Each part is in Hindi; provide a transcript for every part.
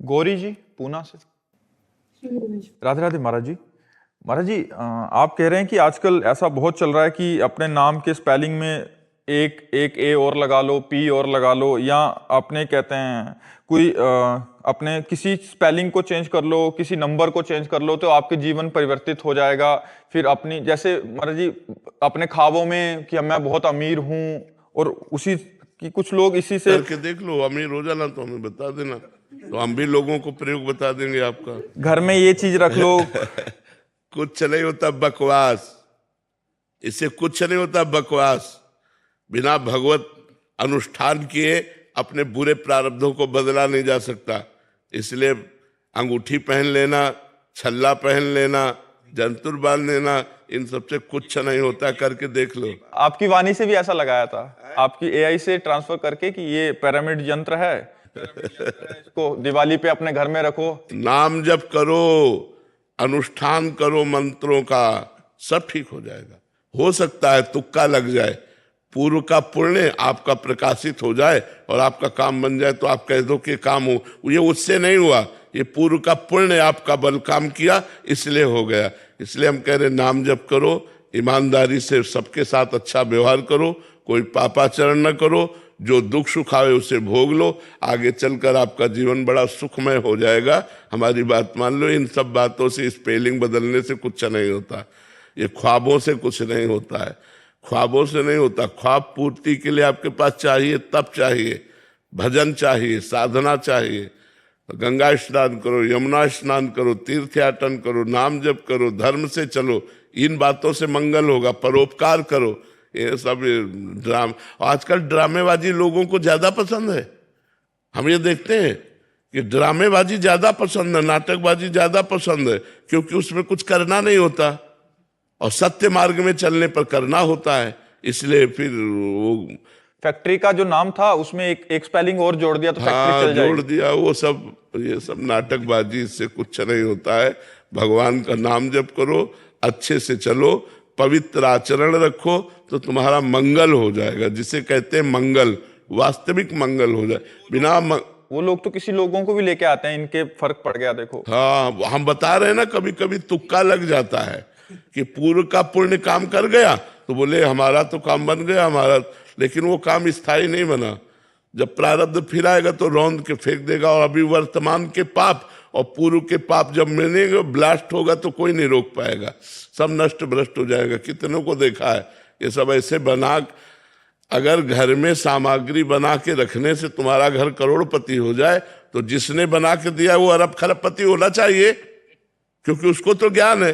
गौरी जी पूना से। राधे राधे महाराज जी। महाराज जी, आप कह रहे हैं कि आजकल ऐसा बहुत चल रहा है कि अपने नाम के स्पेलिंग में एक एक ए और लगा लो, पी और लगा लो, या अपने कहते हैं कोई अपने किसी स्पेलिंग को चेंज कर लो, किसी नंबर को चेंज कर लो तो आपके जीवन परिवर्तित हो जाएगा। फिर अपनी जैसे महाराज जी अपने ख्वाबों में कि मैं बहुत अमीर हूं, और उसी कि कुछ लोग इसी से करके देख लो, अमीर हो जाना तो हमें बता देना, तो हम भी लोगों को प्रयोग बता देंगे आपका। घर में ये चीज रख लो। कुछ नहीं होता बकवास, इससे कुछ नहीं होता बकवास। बिना भगवत अनुष्ठान किए अपने बुरे प्रारब्धों को बदला नहीं जा सकता। इसलिए अंगूठी पहन लेना, छल्ला पहन लेना, जंतुर बांध लेना, इन सबसे कुछ नहीं होता, करके देख लो। आपकी वाणी से भी ऐसा लगाया था, आपकी एआई से ट्रांसफर करके कि ये पिरामिड यंत्र है, इसको दिवाली पे अपने घर में रखो। नाम जप करो, अनुष्ठान करो मंत्रों का, सब ठीक हो जाएगा। हो सकता है तुक्का लग जाए, पूर्व का पुण्य आपका प्रकाशित हो जाए और आपका काम बन जाए, तो आप कह दो कि काम हो। ये उससे नहीं हुआ, ये पूर्व का पुण्य आपका बल काम किया, इसलिए हो गया। इसलिए हम कह रहे नाम जप करो, ईमानदारी से सबके साथ अच्छा व्यवहार करो, कोई पापाचरण न करो, जो दुख सुख आवे उसे भोग लो, आगे चलकर आपका जीवन बड़ा सुखमय हो जाएगा। हमारी बात मान लो। इन सब बातों से, स्पेलिंग बदलने से कुछ नहीं होता, ये ख्वाबों से कुछ नहीं होता है, ख्वाबों से नहीं होता। ख्वाब पूर्ति के लिए आपके पास चाहिए, तप चाहिए, भजन चाहिए, साधना चाहिए। गंगा स्नान करो, यमुना स्नान करो, तीर्थयाटन करो, नाम जप करो, धर्म से चलो, इन बातों से मंगल होगा। परोपकार करो, ये सब ड्रामा। आजकल ड्रामेबाजी लोगों को ज्यादा पसंद है। हम ये देखते हैं कि ड्रामेबाजी ज्यादा पसंद है, नाटकबाजी ज्यादा पसंद है, क्योंकि उसमें कुछ करना नहीं होता और सत्य मार्ग में चलने पर करना होता है। इसलिए फिर वो फैक्ट्री का जो नाम था उसमें एक स्पेलिंग और जोड़ दिया तो फैक्ट्री चल जाएगी। जोड़ दिया, वो सब, ये सब नाटकबाजी, से कुछ नहीं होता है। भगवान का नाम जप करो, अच्छे से चलो, पवित्र आचरण रखो, तो तुम्हारा मंगल हो जाएगा। जिसे कहते हैं मंगल, वास्तविक मंगल हो जाए। बिना वो लोग तो किसी लोगों को भी लेके आते हैं, इनके फर्क पड़ गया देखो। हाँ, हम बता रहे हैं ना, कभी कभी तुक्का लग जाता है कि पूर्व का पुण्य काम कर गया तो बोले हमारा तो काम बन गया हमारा, लेकिन वो काम स्थायी नहीं बना। जब प्रारब्ध फिर आएगा तो रौंद के फेंक देगा। और अभी वर्तमान के पाप और पूर्व के पाप जब मिलेंगे, ब्लास्ट होगा, तो कोई नहीं रोक पाएगा, सब नष्ट भ्रष्ट हो जाएगा। कितनों को देखा है ये सब ऐसे बना। अगर घर में सामग्री बना के रखने से तुम्हारा घर करोड़पति हो जाए, तो जिसने बना के दिया वो अरब खरबपति होना चाहिए, क्योंकि उसको तो ज्ञान है।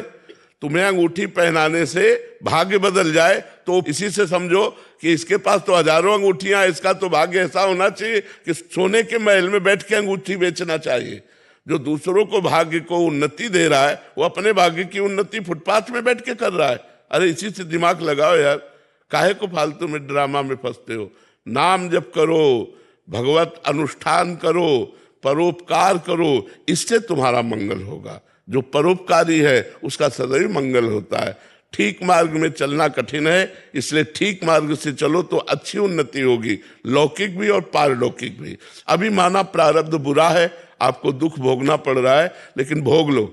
तुम्हें अंगूठी पहनाने से भाग्य बदल जाए तो इसी से समझो कि इसके पास तो हजारों अंगूठियां, इसका तो भाग्य ऐसा होना चाहिए कि सोने के महल में बैठ के अंगूठी बेचना चाहिए। जो दूसरों को भाग्य को उन्नति दे रहा है, वो अपने भाग्य की उन्नति फुटपाथ में बैठ के कर रहा है। अरे इसी से दिमाग लगाओ यार, काहे को फालतू में ड्रामा में फंसते हो। नाम जप करो, भगवत अनुष्ठान करो, परोपकार करो, इससे तुम्हारा मंगल होगा। जो परोपकारी है उसका सदैव मंगल होता है। ठीक मार्ग में चलना कठिन है, इसलिए ठीक मार्ग से चलो तो अच्छी उन्नति होगी, लौकिक भी और पारलौकिक भी। अभी माना प्रारब्ध बुरा है, आपको दुख भोगना पड़ रहा है, लेकिन भोग लो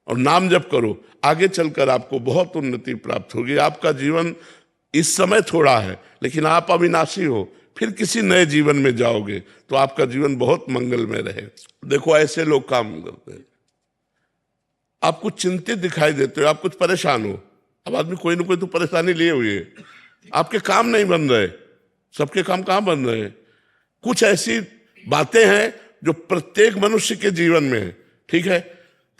और नाम जप करो, आगे चलकर आपको बहुत उन्नति प्राप्त होगी। आपका जीवन इस समय थोड़ा है, लेकिन आप अविनाशी हो, फिर किसी नए जीवन में जाओगे तो आपका जीवन बहुत मंगलमय रहे। देखो ऐसे लोग काम करते हैं, आप कुछ चिंतित दिखाई देते हो, आप कुछ परेशान हो। अब आदमी कोई ना कोई तो परेशानी लिए हुए है, आपके काम नहीं बन रहे, सबके काम कहाँ बन रहे हैं। कुछ ऐसी बातें हैं जो प्रत्येक मनुष्य के जीवन में है, ठीक है।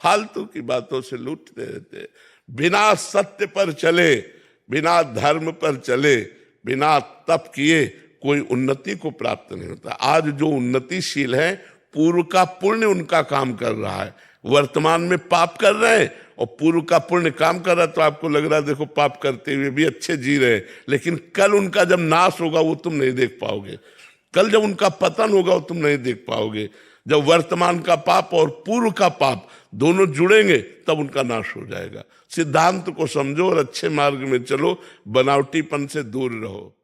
फालतू की बातों से लूटते रहते। बिना सत्य पर चले, बिना धर्म पर चले, बिना तप किए कोई उन्नति को प्राप्त नहीं होता। आज जो उन्नतिशील है, पूर्व का पुण्य उनका काम कर रहा है। वर्तमान में पाप कर रहे हैं और पूर्व का पुण्य काम कर रहा है, तो आपको लग रहा है देखो पाप करते हुए भी अच्छे जी रहे, लेकिन कल उनका जब नाश होगा वो तुम नहीं देख पाओगे। कल जब उनका पतन होगा वो तुम नहीं देख पाओगे। जब वर्तमान का पाप और पूर्व का पाप दोनों जुड़ेंगे तब उनका नाश हो जाएगा। सिद्धांत को समझो और अच्छे मार्ग में चलो, बनावटीपन से दूर रहो।